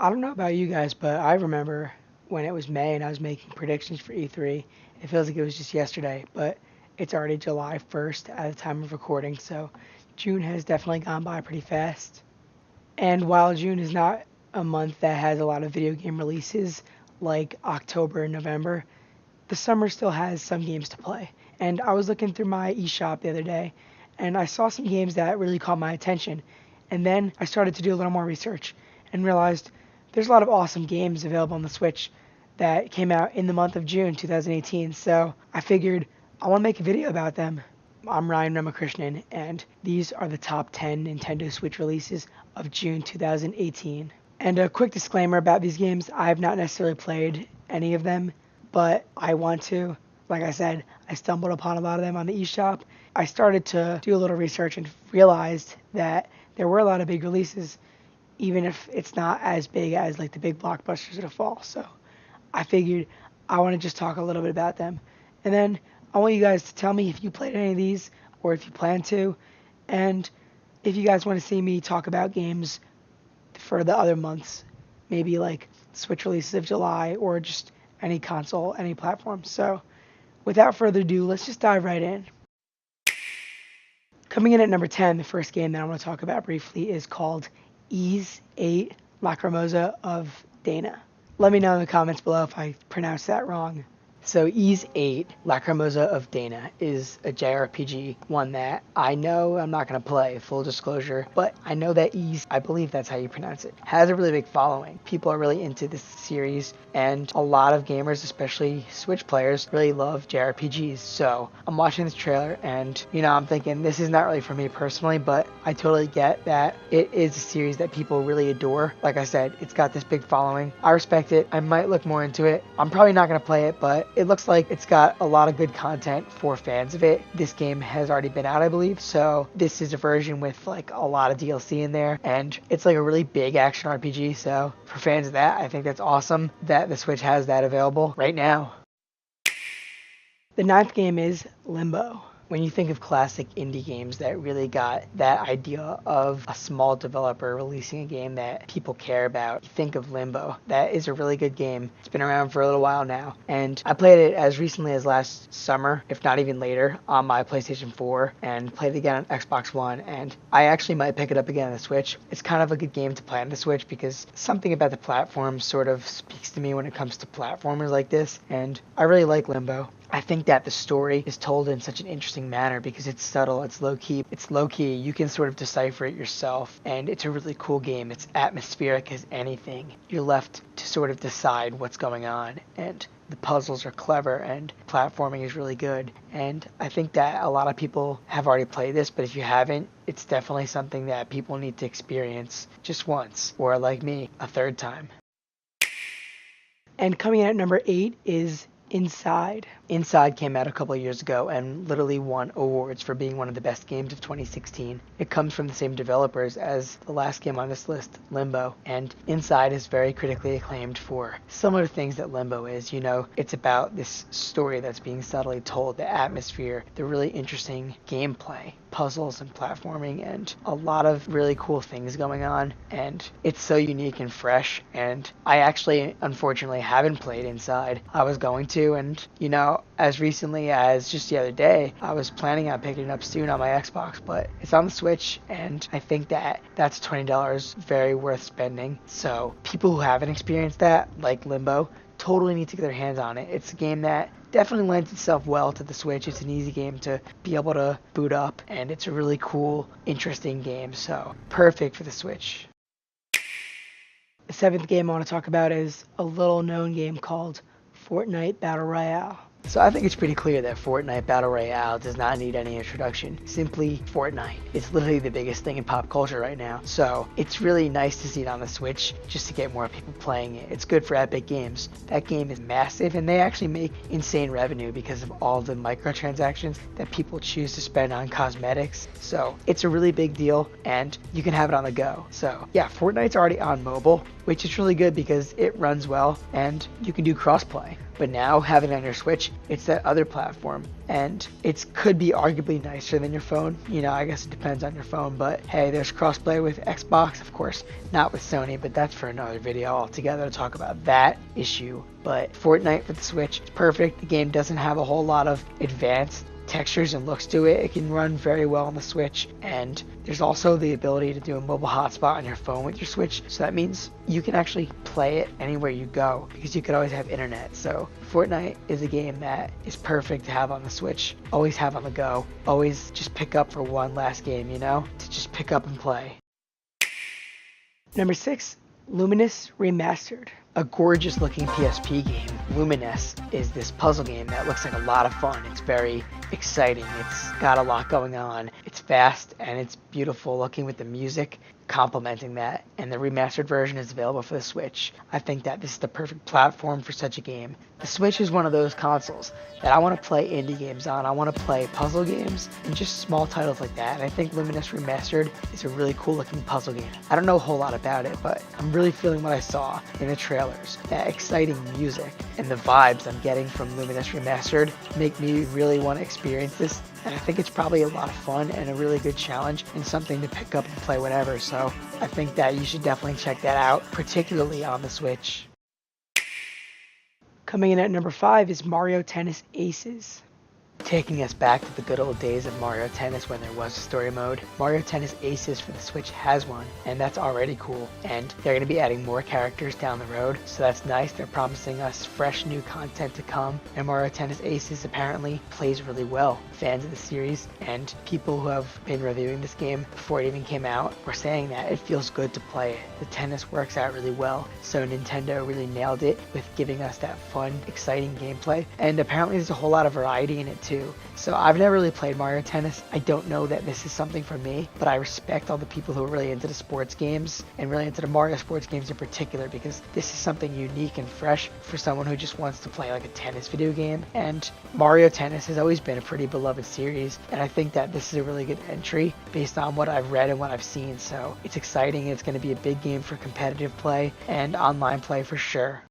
I don't know about you guys, but I remember when it was May and I was making predictions for E3. It feels like it was just yesterday, but it's already July 1st at the time of recording, so June has definitely gone by pretty fast. And while June is not a month that has a lot of video game releases like October and November, the summer still has some games to play. And I was looking through my eShop the other day, and I saw some games that really caught my attention. And then I started to do a little more research and realized there's a lot of awesome games available on the Switch that came out in the month of June 2018. So I figured I want to make a video about them. I'm Ryan Ramakrishnan, and these are the top 10 Nintendo Switch releases of June 2018. And a quick disclaimer about these games, I have not necessarily played any of them, but I want to. Like I said, I stumbled upon a lot of them on the eShop. I started to do a little research and realized that there were a lot of big releases, even if it's not as big as like the big blockbusters of the fall. So I figured I want to just talk a little bit about them. And then I want you guys to tell me if you played any of these or if you plan to. And if you guys want to see me talk about games for the other months, maybe like Switch releases of July or just any console, any platform. So without further ado, let's just dive right in. Coming in at number 10, the first game that I want to talk about briefly is called Ys 8 Lacrimosa of Dana. Let me know in the comments below if I pronounced that wrong. So Ys 8 Lacrimosa of Dana is a JRPG, one that I know I'm not going to play, full disclosure, but I know that Ys, I believe that's how you pronounce it, has a really big following. People are really into this series, and a lot of gamers, especially Switch players, really love JRPGs. So I'm watching this trailer, and I'm thinking this is not really for me personally, but I totally get that it is a series that people really adore. Like I said, it's got this big following. I respect it. I might look more into it. I'm probably not going to play it, but it looks like it's got a lot of good content for fans of it. This game has already been out, I believe, so this is a version with like a lot of DLC in there, and it's like a really big action RPG, so for fans of that, I think that's awesome that the Switch has that available right now. The ninth game is Limbo. When you think of classic indie games that really got that idea of a small developer releasing a game that people care about, you think of Limbo. That is a really good game. It's been around for a little while now, and I played it as recently as last summer, if not even later, on my PlayStation 4, and played it again on Xbox One, and I actually might pick it up again on the Switch. It's kind of a good game to play on the Switch because something about the platform sort of speaks to me when it comes to platformers like this, and I really like Limbo. I think that the story is told in such an interesting manner because it's subtle, it's low-key. It's low-key, you can sort of decipher it yourself, and it's a really cool game. It's atmospheric as anything. You're left to sort of decide what's going on, and the puzzles are clever, and platforming is really good. And I think that a lot of people have already played this, but if you haven't, it's definitely something that people need to experience just once, or like me, a third time. And coming in at number 8 is Inside. Inside came out a couple of years ago and literally won awards for being one of the best games of 2016. It comes from the same developers as the last game on this list, Limbo, and Inside is very critically acclaimed for similar things that Limbo is. It's about this story that's being subtly told, the atmosphere, the really interesting gameplay, puzzles and platforming, and a lot of really cool things going on, and it's so unique and fresh. And I actually, unfortunately, haven't played Inside. I was going to, and as recently as just the other day, I was planning on picking it up soon on my Xbox, but it's on the Switch, and I think that that's $20 very worth spending. So people who haven't experienced that, like Limbo, totally need to get their hands on it. It's a game that definitely lends itself well to the Switch. It's an easy game to be able to boot up, and it's a really cool, interesting game, so perfect for the Switch. The seventh game I want to talk about is a little known game called Fortnite Battle Royale. So I think it's pretty clear that Fortnite Battle Royale does not need any introduction. Simply Fortnite. It's literally the biggest thing in pop culture right now. So it's really nice to see it on the Switch just to get more people playing it. It's good for Epic Games. That game is massive, and they actually make insane revenue because of all the microtransactions that people choose to spend on cosmetics. So it's a really big deal, and you can have it on the go. So yeah, Fortnite's already on mobile, which is really good because it runs well and you can do crossplay. But now having it on your Switch Switch, it's that other platform, and it could be arguably nicer than your phone. You know, I guess it depends on your phone, but hey, there's crossplay with Xbox, of course, not with Sony, but that's for another video altogether to talk about that issue. But Fortnite for the Switch is perfect. The game doesn't have a whole lot of advanced textures and looks to it. It can run very well on the Switch, and there's also the ability to do a mobile hotspot on your phone with your Switch, so that means you can actually play it anywhere you go because you could always have internet. So Fortnite is a game that is perfect to have on the Switch, always have on the go, always just pick up for one last game, you know, to just pick up and play. Number 6, Luminous Remastered. A gorgeous looking PSP game. Luminous is this puzzle game that looks like a lot of fun. It's very exciting. It's got a lot going on. It's fast and it's beautiful looking with the music complementing that. And the remastered version is available for the Switch. I think that this is the perfect platform for such a game. The Switch is one of those consoles that I want to play indie games on. I want to play puzzle games and just small titles like that. And I think Luminous Remastered is a really cool looking puzzle game. I don't know a whole lot about it, but I'm really feeling what I saw in the trailers. That exciting music and the vibes I'm getting from Luminous Remastered make me really want to experience this. And I think it's probably a lot of fun and a really good challenge and something to pick up and play whenever. So I think that you should definitely check that out, particularly on the Switch. Coming in at number 5 is Mario Tennis Aces. Taking us back to the good old days of Mario Tennis when there was a story mode, Mario Tennis Aces for the Switch has one, and that's already cool. And they're going to be adding more characters down the road, so that's nice. They're promising us fresh new content to come, and Mario Tennis Aces apparently plays really well. Fans of the series and people who have been reviewing this game before it even came out were saying that it feels good to play it. The tennis works out really well, so Nintendo really nailed it with giving us that fun, exciting gameplay, and apparently there's a whole lot of variety in it too. So I've never really played Mario Tennis. I don't know that this is something for me, but I respect all the people who are really into the sports games and really into the Mario sports games in particular, because this is something unique and fresh for someone who just wants to play like a tennis video game. And Mario Tennis has always been a pretty beloved series, and I think that this is a really good entry based on what I've read and what I've seen. So it's exciting. It's going to be a big game for competitive play and online play for sure.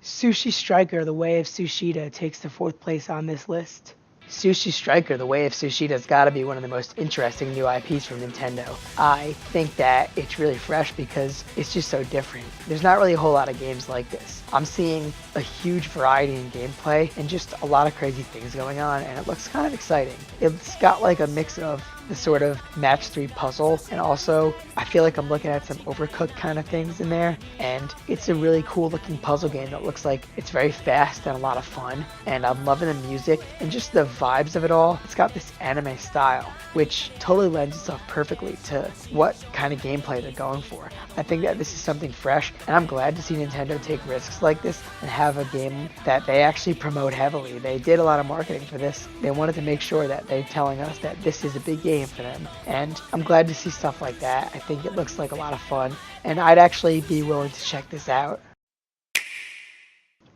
Sushi Striker, The Way of Sushida, takes the 4th place on this list. Sushi Striker, The Way of Sushida has got to be one of the most interesting new IPs from Nintendo. I think that it's really fresh because it's just so different. There's not really a whole lot of games like this. I'm seeing a huge variety in gameplay and just a lot of crazy things going on, and it looks kind of exciting. It's got like a mix of the sort of match 3 puzzle, and also I feel like I'm looking at some Overcooked kind of things in there, and it's a really cool looking puzzle game that looks like it's very fast and a lot of fun, and I'm loving the music and just the vibes of it all. It's got this anime style, which totally lends itself perfectly to what kind of gameplay they're going for. I think that this is something fresh, and I'm glad to see Nintendo take risks like this and have a game that they actually promote heavily. They did a lot of marketing for this. They wanted to make sure that they're telling us that this is a big game for them, and I'm glad to see stuff like that. I think it looks like a lot of fun, and I'd actually be willing to check this out.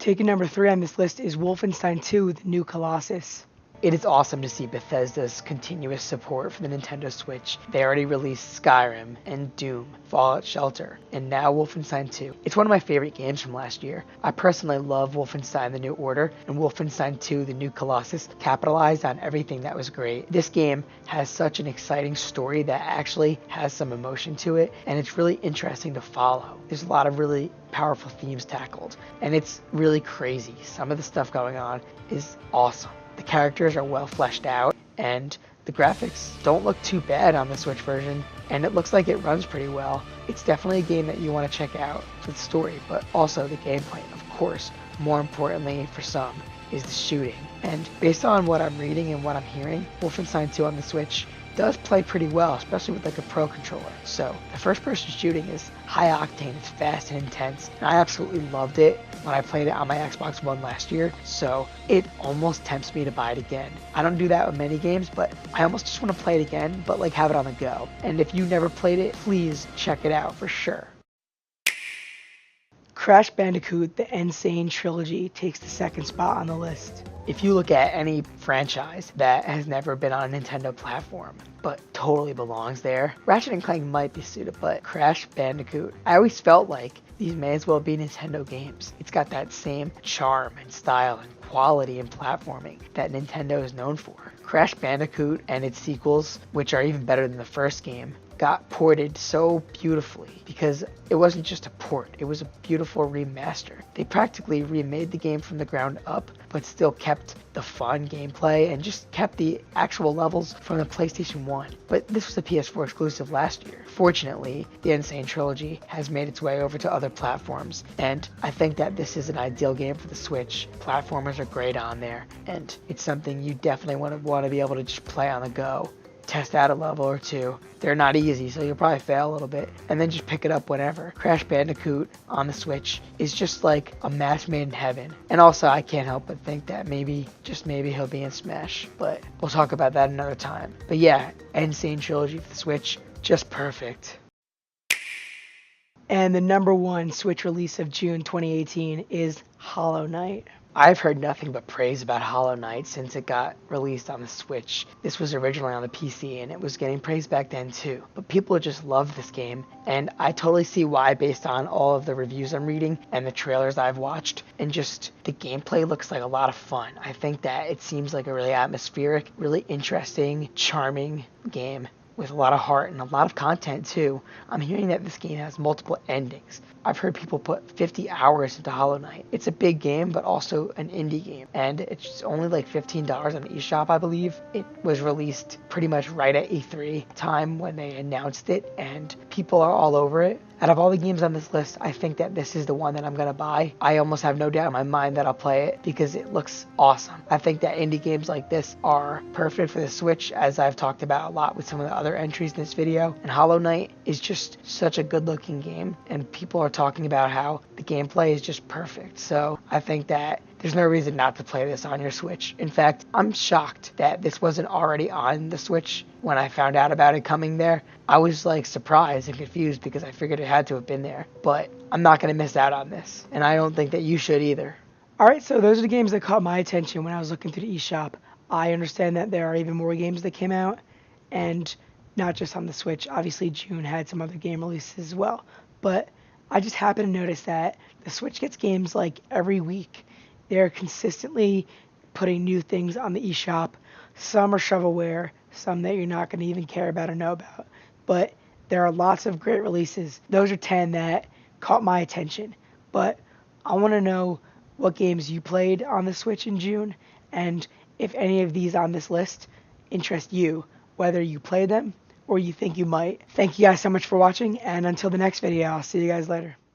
Taking number 3 on this list is Wolfenstein 2: The New Colossus. It is awesome to see Bethesda's continuous support for the Nintendo Switch. They already released Skyrim and Doom, Fallout Shelter, and now Wolfenstein 2. It's one of my favorite games from last year. I personally love Wolfenstein: The New Order, and Wolfenstein 2: The New Colossus capitalized on everything that was great. This game has such an exciting story that actually has some emotion to it, and it's really interesting to follow. There's a lot of really powerful themes tackled, and it's really crazy. Some of the stuff going on is awesome. The characters are well fleshed out, and the graphics don't look too bad on the Switch version, and it looks like it runs pretty well. It's definitely a game that you want to check out for the story, but also the gameplay, of course. More importantly for some is the shooting. And based on what I'm reading and what I'm hearing, Wolfenstein 2 on the Switch does play pretty well, especially with like a Pro controller. So the first person shooting is high octane, it's fast and intense, and I absolutely loved it when I played it on my Xbox One last year, so it almost tempts me to buy it again. I don't do that with many games, but I almost just want to play it again, but like have it on the go. And if you never played it, please check it out for sure. Crash Bandicoot, the Insane Trilogy, takes the second spot on the list. If you look at any franchise that has never been on a Nintendo platform, but totally belongs there, Ratchet & Clank might be suited, but Crash Bandicoot, I always felt like these may as well be Nintendo games. It's got that same charm and style and quality and platforming that Nintendo is known for. Crash Bandicoot and its sequels, which are even better than the first game, got ported so beautifully because it wasn't just a port, it was a beautiful remaster. They practically remade the game from the ground up, but still kept the fun gameplay and just kept the actual levels from the PlayStation 1. But this was a PS4 exclusive last year. Fortunately, the Insane Trilogy has made its way over to other platforms, and I think that this is an ideal game for the Switch. Platformers are great on there, and it's something you definitely want to be able to just play on the go. Test out a level or two. They're not easy, so you'll probably fail a little bit, and then just pick it up whenever. Crash Bandicoot on the Switch is just like a match made in heaven. And also, I can't help but think that maybe, just maybe, he'll be in Smash, but we'll talk about that another time. But yeah, Insane Trilogy for the Switch, just perfect. And the number one Switch release of June 2018 is Hollow Knight. I've heard nothing but praise about Hollow Knight since it got released on the Switch. This was originally on the PC and it was getting praised back then too. But people just love this game, and I totally see why based on all of the reviews I'm reading and the trailers I've watched, and just the gameplay looks like a lot of fun. I think that it seems like a really atmospheric, really interesting, charming game with a lot of heart and a lot of content too. I'm hearing that this game has multiple endings. I've heard people put 50 hours into Hollow Knight. It's a big game, but also an indie game, and it's only like $15 on the eShop, I believe. It was released pretty much right at E3 time when they announced it, and people are all over it. Out of all the games on this list, I think that this is the one that I'm going to buy. I almost have no doubt in my mind that I'll play it because it looks awesome. I think that indie games like this are perfect for the Switch, as I've talked about a lot with some of the other entries in this video. And Hollow Knight is just such a good looking game, and people are talking about how the gameplay is just perfect. So I think that there's no reason not to play this on your Switch. In fact, I'm shocked that this wasn't already on the Switch when I found out about it coming there. I was like surprised and confused because I figured it had to have been there. But I'm not going to miss out on this, and I don't think that you should either. Alright, so those are the games that caught my attention when I was looking through the eShop. I understand that there are even more games that came out, and not just on the Switch. Obviously, June had some other game releases as well. But I just happened to notice that the Switch gets games like every week. They're consistently putting new things on the eShop. Some are shovelware, some that you're not going to even care about or know about. But there are lots of great releases. Those are 10 that caught my attention. But I want to know what games you played on the Switch in June, and if any of these on this list interest you, whether you played them or you think you might. Thank you guys so much for watching, and until the next video, I'll see you guys later.